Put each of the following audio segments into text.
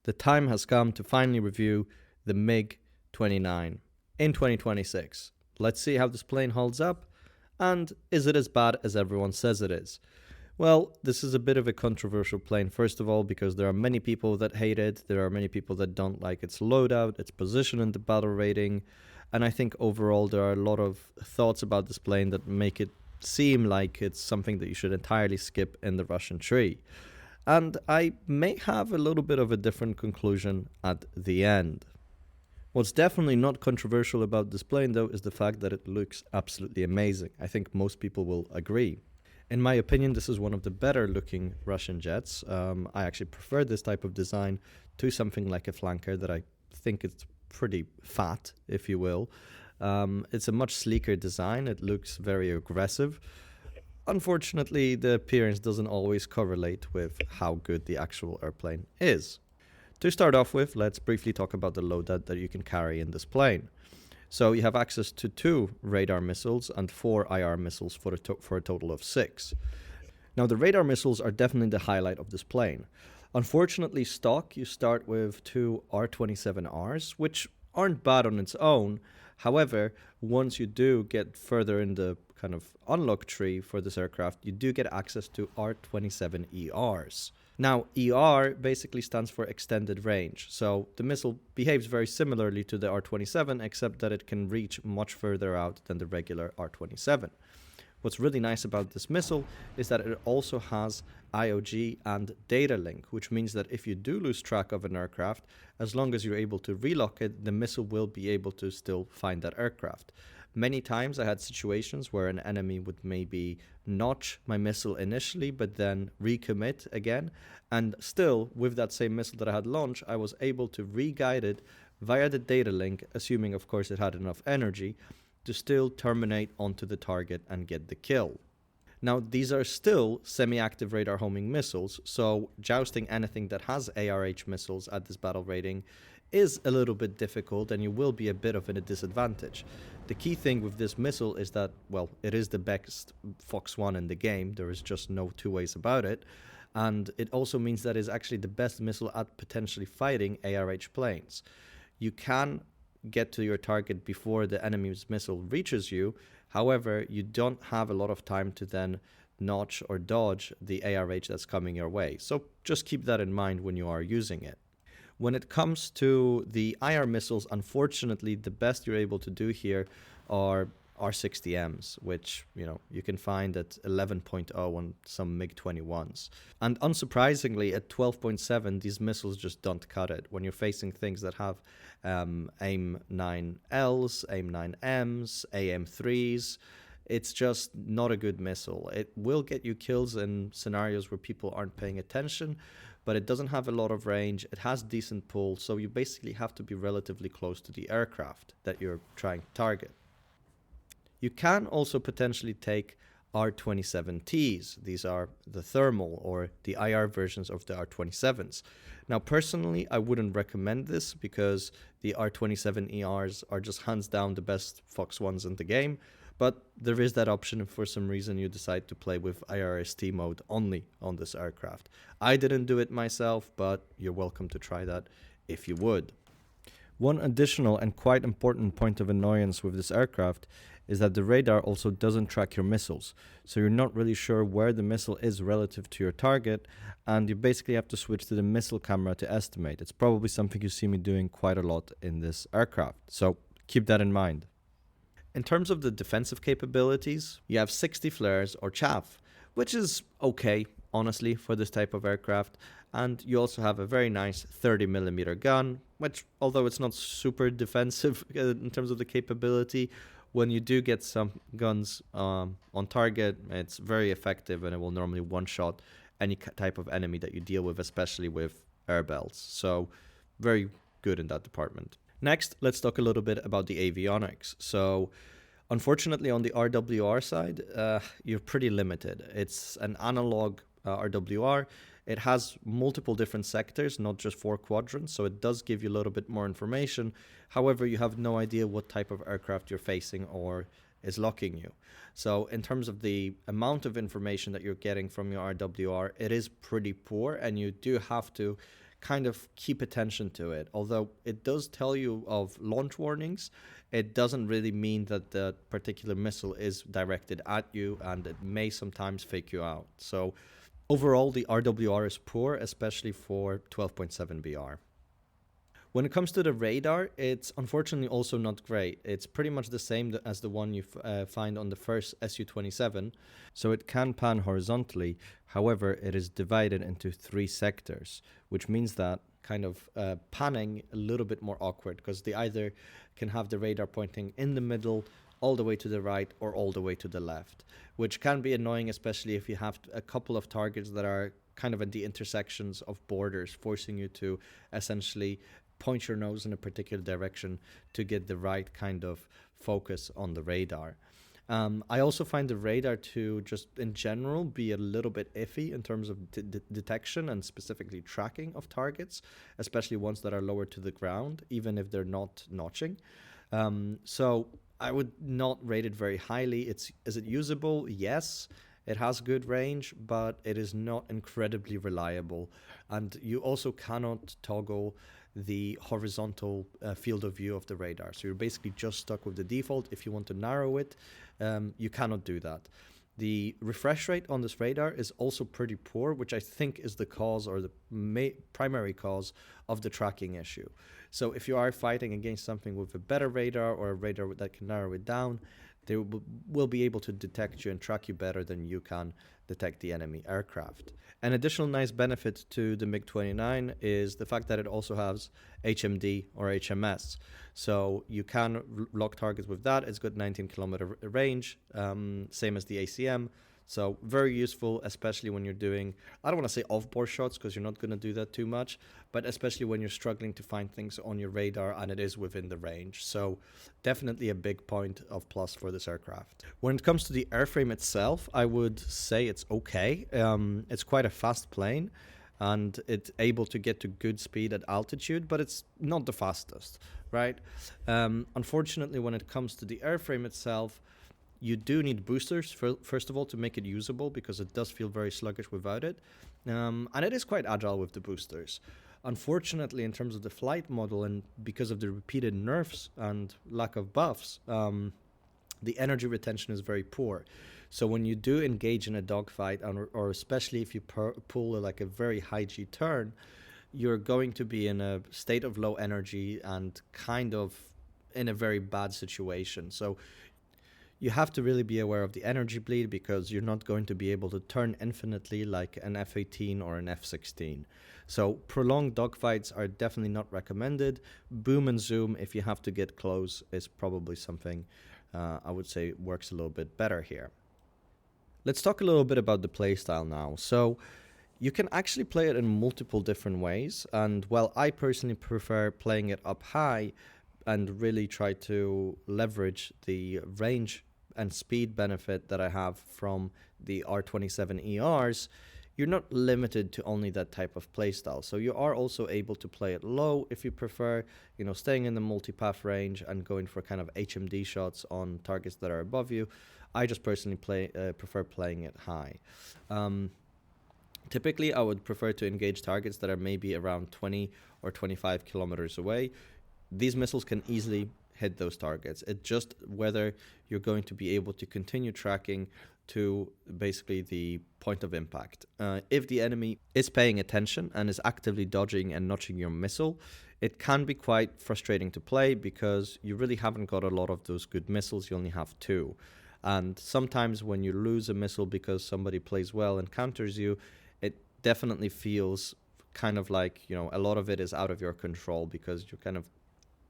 The time has come to finally review the MiG-29 in 2026. Let's see how this plane holds up, and is it as bad as everyone says it is? Well, this is a bit of a controversial plane, first of all, because there are many people that hate it, there are many people that don't like its loadout, its position in the battle rating, and I think overall there are a lot of thoughts about this plane that make it seem like it's something that you should entirely skip in the Russian tree. And I may have a little bit of a different conclusion at the end. What's definitely not controversial about this plane, though, is the fact that it looks absolutely amazing. I think most people will agree. In my opinion, this is one of the better looking Russian jets. I actually prefer this type of design to something like a flanker that I think is pretty fat, if you will. It's a much sleeker design. It looks very aggressive. Unfortunately, the appearance doesn't always correlate with how good the actual airplane is. To start off with, let's briefly talk about the loadout that you can carry in this plane. So you have access to 2 radar missiles and 4 IR missiles for a total of 6. Now the radar missiles are definitely the highlight of this plane. Unfortunately, stock, you start with 2 R-27Rs, which aren't bad on its own. However, once you do get further in the kind of unlock tree for this aircraft, you do get access to R-27ERs. Now, ER basically stands for extended range, so the missile behaves very similarly to the R-27, except that it can reach much further out than the regular R-27. What's really nice about this missile is that it also has IOG and data link, which means that if you do lose track of an aircraft, as long as you're able to relock it, the missile will be able to still find that aircraft. Many times I had situations where an enemy would maybe notch my missile initially, but then recommit again. And still, with that same missile that I had launched, I was able to re-guide it via the data link, assuming of course it had enough energy, to still terminate onto the target and get the kill. Now, these are still semi-active radar homing missiles, so jousting anything that has ARH missiles at this battle rating is a little bit difficult, and you will be a bit of a disadvantage. The key thing with this missile is that, well, it is the best Fox 1 in the game. There is just no two ways about it. And it also means that it's actually the best missile at potentially fighting ARH planes. You can get to your target before the enemy's missile reaches you. However, you don't have a lot of time to then notch or dodge the ARH that's coming your way. So just keep that in mind when you are using it. When it comes to the IR missiles, unfortunately, the best you're able to do here are R60Ms, which, you can find at 11.0 on some MiG-21s. And unsurprisingly, at 12.7, these missiles just don't cut it. When you're facing things that have AIM-9Ls, AIM-9Ms, AM-3s, it's just not a good missile. It will get you kills in scenarios where people aren't paying attention, but it doesn't have a lot of range. It has decent pull, so you basically have to be relatively close to the aircraft that you're trying to target. You can also potentially take R-27Ts. These are the thermal or the IR versions of the R-27s. Now, personally, I wouldn't recommend this because the R-27ERs are just hands down the best Fox 1s in the game. But there is that option if for some reason you decide to play with IRST mode only on this aircraft. I didn't do it myself, but you're welcome to try that if you would. One additional and quite important point of annoyance with this aircraft is that the radar also doesn't track your missiles. So you're not really sure where the missile is relative to your target, and you basically have to switch to the missile camera to estimate. It's probably something you see me doing quite a lot in this aircraft. So keep that in mind. In terms of the defensive capabilities, you have 60 flares or chaff, which is okay, honestly, for this type of aircraft. And you also have a very nice 30mm gun, which, although it's not super defensive in terms of the capability, when you do get some guns on target, it's very effective and it will normally one-shot any type of enemy that you deal with, especially with air belts. So very good in that department. Next, let's talk a little bit about the avionics. So unfortunately, on the RWR side, you're pretty limited. It's an analog RWR. It has multiple different sectors, not just 4 quadrants, so it does give you a little bit more information. However, you have no idea what type of aircraft you're facing or is locking you. So in terms of the amount of information that you're getting from your RWR, it is pretty poor, and you do have to kind of keep attention to it. Although it does tell you of launch warnings, it doesn't really mean that the particular missile is directed at you, and it may sometimes fake you out. So overall, the RWR is poor, especially for 12.7 BR. When it comes to the radar, it's unfortunately also not great. It's pretty much the same as the one you find on the first Su-27. So it can pan horizontally. However, it is divided into 3 sectors, which means that kind of panning a little bit more awkward, because they either can have the radar pointing in the middle, all the way to the right, or all the way to the left, which can be annoying, especially if you have a couple of targets that are kind of at the intersections of borders, forcing you to essentially point your nose in a particular direction to get the right kind of focus on the radar. I also find the radar to just in general be a little bit iffy in terms of detection and specifically tracking of targets, especially ones that are lower to the ground, even if they're not notching. So I would not rate it very highly. Is it usable? Yes. It has good range, but it is not incredibly reliable. And you also cannot toggle the horizontal field of view of the radar. So you're basically just stuck with the default. If you want to narrow it, you cannot do that. The refresh rate on this radar is also pretty poor, which I think is the cause, or the primary cause, of the tracking issue. So if you are fighting against something with a better radar, or a radar that can narrow it down, they will be able to detect you and track you better than you can detect the enemy aircraft. An additional nice benefit to the MiG-29 is the fact that it also has HMD or HMS. So you can lock targets with that. It's got 19-kilometer range, same as the ACM. So very useful, especially when you're doing, I don't want to say off-board shots, because you're not going to do that too much, but especially when you're struggling to find things on your radar and it is within the range. So definitely a big point of plus for this aircraft. When it comes to the airframe itself, I would say it's okay. It's quite a fast plane, and it's able to get to good speed at altitude, but it's not the fastest, right? Unfortunately, when it comes to the airframe itself, you do need boosters, first of all, to make it usable, because it does feel very sluggish without it. And it is quite agile with the boosters. Unfortunately, in terms of the flight model, and because of the repeated nerfs and lack of buffs, the energy retention is very poor. So when you do engage in a dogfight, or especially if you pull like a very high G turn, you're going to be in a state of low energy and kind of in a very bad situation. So you have to really be aware of the energy bleed, because you're not going to be able to turn infinitely like an F-18 or an F-16. So prolonged dogfights are definitely not recommended. Boom and zoom, if you have to get close, is probably something I would say works a little bit better here. Let's talk a little bit about the playstyle now. So you can actually play it in multiple different ways, and while I personally prefer playing it up high and really try to leverage the range and speed benefit that I have from the R27ERs, you're not limited to only that type of playstyle. So you are also able to play it low if you prefer, staying in the multipath range and going for kind of HMD shots on targets that are above you. I just personally prefer playing it high. Typically, I would prefer to engage targets that are maybe around 20 or 25 kilometers away. These missiles can easily hit those targets. It's just whether you're going to be able to continue tracking to basically the point of impact. If the enemy is paying attention and is actively dodging and notching your missile, it can be quite frustrating to play, because you really haven't got a lot of those good missiles. You only have 2. And sometimes when you lose a missile because somebody plays well and counters you, it definitely feels kind of like, a lot of it is out of your control, because you kind of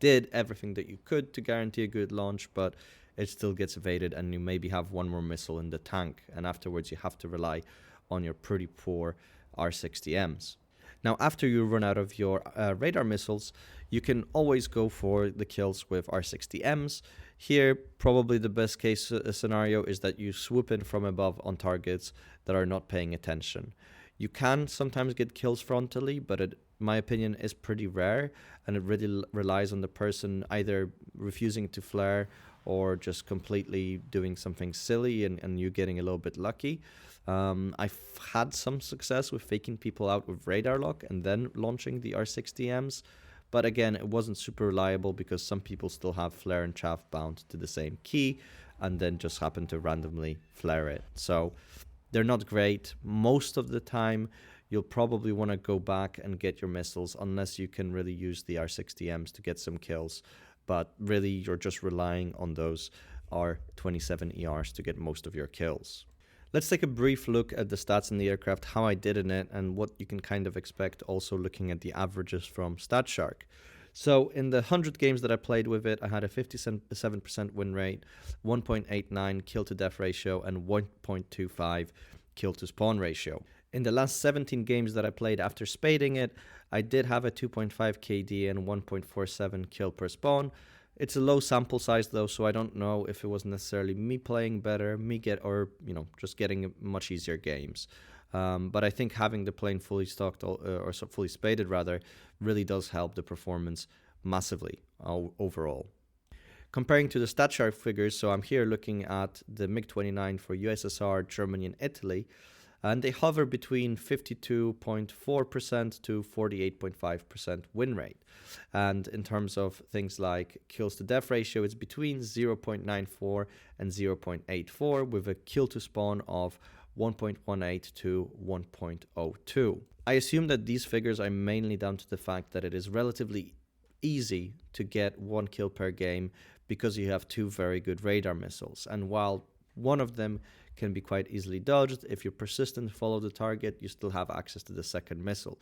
did everything that you could to guarantee a good launch, but it still gets evaded, and you maybe have one more missile in the tank, and afterwards you have to rely on your pretty poor R60Ms. Now, after you run out of your radar missiles, you can always go for the kills with R60Ms. Here, probably the best case scenario is that you swoop in from above on targets that are not paying attention. You can sometimes get kills frontally, but in my opinion is pretty rare, and it really relies on the person either refusing to flare or just completely doing something silly and you getting a little bit lucky. I've had some success with faking people out with radar lock and then launching the R60Ms, but again, it wasn't super reliable because some people still have flare and chaff bound to the same key and then just happen to randomly flare it. So they're not great. Most of the time, you'll probably want to go back and get your missiles unless you can really use the R60Ms to get some kills. But really, you're just relying on those R27ERs to get most of your kills. Let's take a brief look at the stats in the aircraft, how I did in it, and what you can kind of expect also looking at the averages from statshark. So in the 100 games that I played with it, I had a 57% win rate, 1.89 kill to death ratio, and 1.25 kill to spawn ratio. In the last 17 games that I played after spading it, I did have a 2.5 KD and 1.47 kill per spawn. It's a low sample size though, so I don't know if it was necessarily me playing better, just getting much easier games. But I think having the plane fully stocked or fully spaded rather really does help the performance massively overall. Comparing to the statshark figures, so I'm here looking at the MiG-29 for USSR, Germany and Italy, and they hover between 52.4% to 48.5% win rate. And in terms of things like kills to death ratio, it's between 0.94 and 0.84 with a kill to spawn of 1.18 to 1.02. I assume that these figures are mainly down to the fact that it is relatively easy to get one kill per game because you have two very good radar missiles. And while one of them can be quite easily dodged, if you're persistent, follow the target, you still have access to the second missile.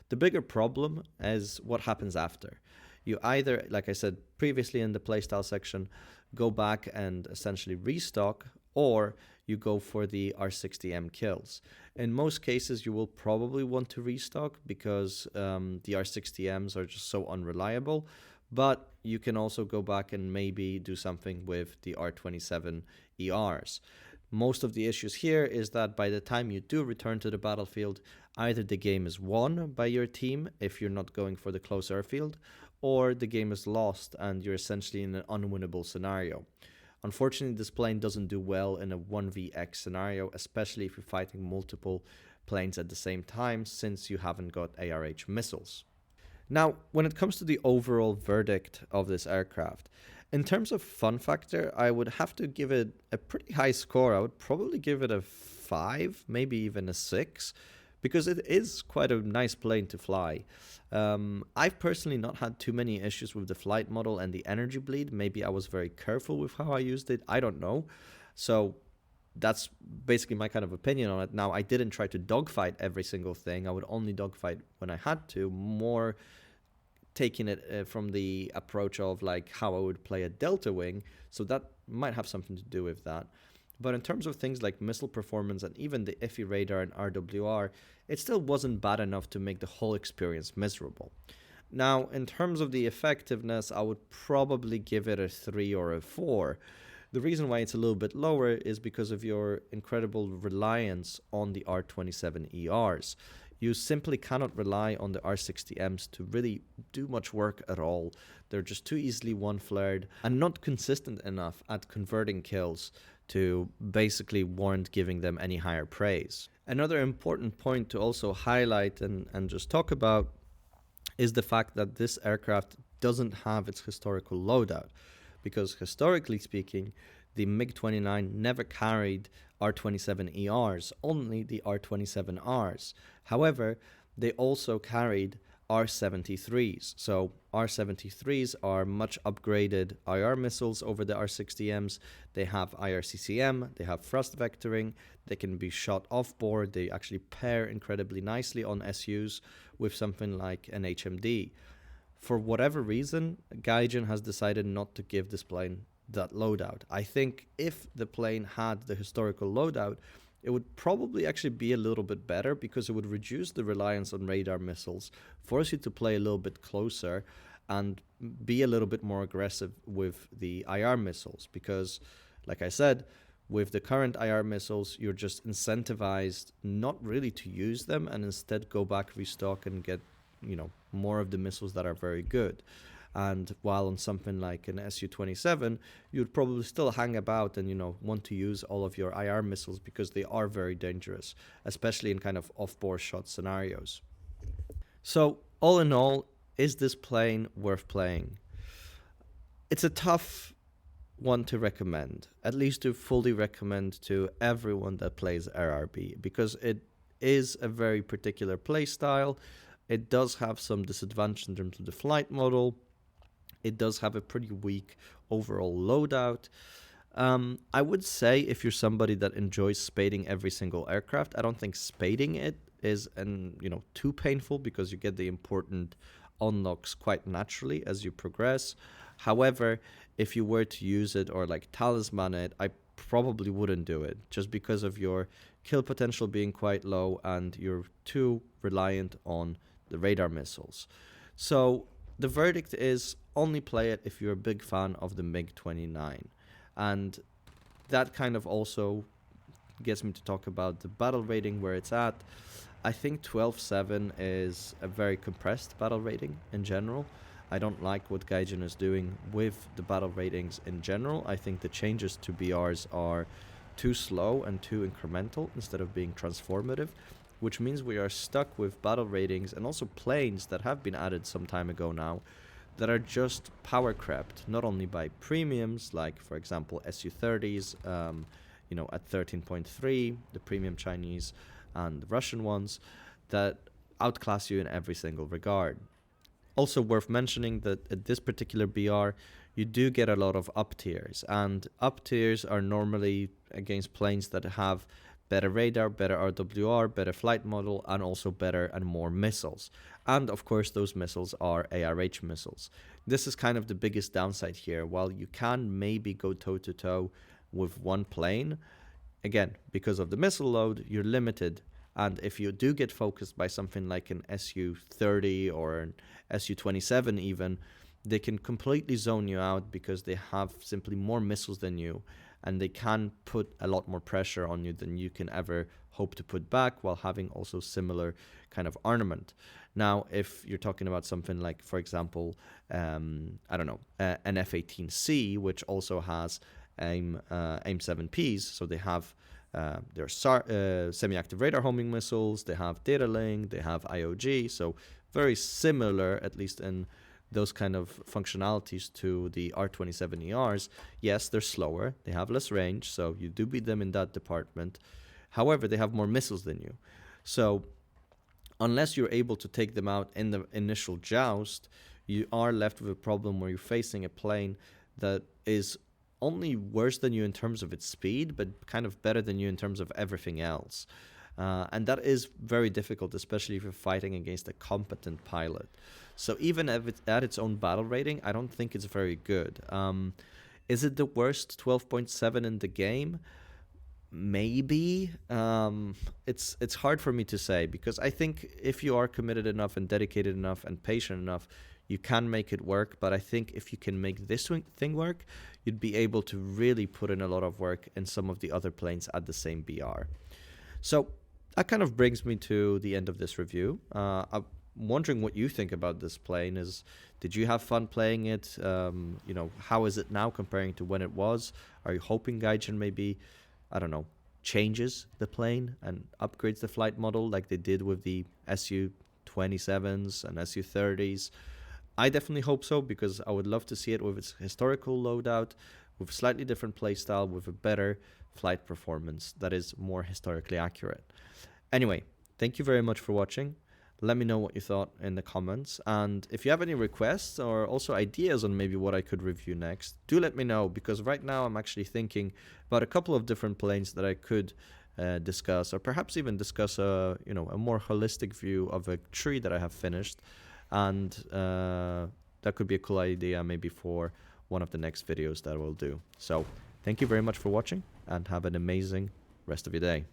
The bigger problem is what happens after. You either, like I said previously in the playstyle section, go back and essentially restock, or you go for the R60M kills. In most cases, you will probably want to restock because the R60Ms are just so unreliable, but you can also go back and maybe do something with the R27ERs. Most of the issues here is that by the time you do return to the battlefield, either the game is won by your team if you're not going for the close airfield, or the game is lost and you're essentially in an unwinnable scenario. Unfortunately, this plane doesn't do well in a 1vx scenario, especially if you're fighting multiple planes at the same time, since you haven't got ARH missiles. Now, when it comes to the overall verdict of this aircraft, in terms of fun factor, I would have to give it a pretty high score. I would probably give it a 5, maybe even a 6, because it is quite a nice plane to fly. I've personally not had too many issues with the flight model and the energy bleed. Maybe I was very careful with how I used it. I don't know. So that's basically my kind of opinion on it. Now, I didn't try to dogfight every single thing. I would only dogfight when I had to, more taking it from the approach of like how I would play a Delta Wing. So that might have something to do with that. But in terms of things like missile performance and even the iffy radar and RWR, it still wasn't bad enough to make the whole experience miserable. Now, in terms of the effectiveness, I would probably give it a 3 or a 4. The reason why it's a little bit lower is because of your incredible reliance on the R27ERs. You simply cannot rely on the R60Ms to really do much work at all. They're just too easily one-flared and not consistent enough at converting kills to basically warrant giving them any higher praise. Another important point to also highlight and just talk about is the fact that this aircraft doesn't have its historical loadout, because historically speaking, the MiG-29 never carried R27ERs, only the R27Rs. However, they also carried R73s. So R73s are much upgraded IR missiles over the R60Ms. They have IRCCM, they have thrust vectoring, they can be shot off board, they actually pair incredibly nicely on SUs with something like an HMD. For whatever reason, Gaijin has decided not to give this plane that loadout. I think if the plane had the historical loadout, it would probably actually be a little bit better because it would reduce the reliance on radar missiles, force you to play a little bit closer, and be a little bit more aggressive with the IR missiles. Because, like I said, with the current IR missiles, you're just incentivized not really to use them and instead go back, restock, and get, more of the missiles that are very good. And while on something like an Su-27, you'd probably still hang about and, want to use all of your IR missiles because they are very dangerous, especially in kind of off-bore shot scenarios. So, all in all, is this plane worth playing? It's a tough one to recommend, at least to fully recommend to everyone that plays RRB, because it is a very particular play style. It does have some disadvantage in terms of the flight model. It does have a pretty weak overall loadout. I would say if you're somebody that enjoys spading every single aircraft, I don't think spading it is too painful because you get the important unlocks quite naturally as you progress. However, if you were to use it or like talisman it, I probably wouldn't do it just because of your kill potential being quite low and you're too reliant on the radar missiles. So the verdict is only play it if you're a big fan of the MiG-29. And that kind of also gets me to talk about the battle rating where it's at. I think 12.7 is a very compressed battle rating in general. I don't like what Gaijin is doing with the battle ratings in general. I think the changes to BRs are too slow and too incremental instead of being transformative, which means we are stuck with battle ratings and also planes that have been added some time ago now that are just power crept, not only by premiums, like, for example, Su-30s, at 13.3, the premium Chinese and the Russian ones, that outclass you in every single regard. Also worth mentioning that at this particular BR, you do get a lot of up tiers, and up tiers are normally against planes that have better radar, better RWR, better flight model, and also better and more missiles. And of course, those missiles are ARH missiles. This is kind of the biggest downside here. While you can maybe go toe-to-toe with one plane, again, because of the missile load, you're limited. And if you do get focused by something like an Su-30 or an Su-27 even, they can completely zone you out because they have simply more missiles than you, and they can put a lot more pressure on you than you can ever hope to put back while having also similar kind of armament. Now, if you're talking about something like, for example, an F-18C, which also has AIM-7Ps, so they have their semi-active radar homing missiles, they have data link, they have IOG, so very similar, at least in those kind of functionalities to the R-27ERs. Yes, they're slower, they have less range, so you do beat them in that department. However, they have more missiles than you. So unless you're able to take them out in the initial joust, you are left with a problem where you're facing a plane that is only worse than you in terms of its speed, but kind of better than you in terms of everything else. And that is very difficult, especially if you're fighting against a competent pilot. So even if it's at its own battle rating, I don't think it's very good. Is it the worst 12.7 in the game? Maybe. It's hard for me to say, because I think if you are committed enough and dedicated enough and patient enough, you can make it work. But I think if you can make this thing work, you'd be able to really put in a lot of work in some of the other planes at the same BR. So that kind of brings me to the end of this review. I'm wondering what you think about this plane. Did you have fun playing it? How is it now comparing to when it was? Are you hoping Gaijin maybe, I don't know, changes the plane and upgrades the flight model like they did with the Su-27s and Su-30s? I definitely hope so, because I would love to see it with its historical loadout, with a slightly different playstyle, with a better flight performance that is more historically accurate. Anyway, thank you very much for watching. Let me know what you thought in the comments, and if you have any requests or also ideas on maybe what I could review next, do let me know, because right now I'm actually thinking about a couple of different planes that I could discuss, or perhaps even discuss a more holistic view of a tree that I have finished, and that could be a cool idea maybe for one of the next videos that we'll do. So thank you very much for watching, and have an amazing rest of your day.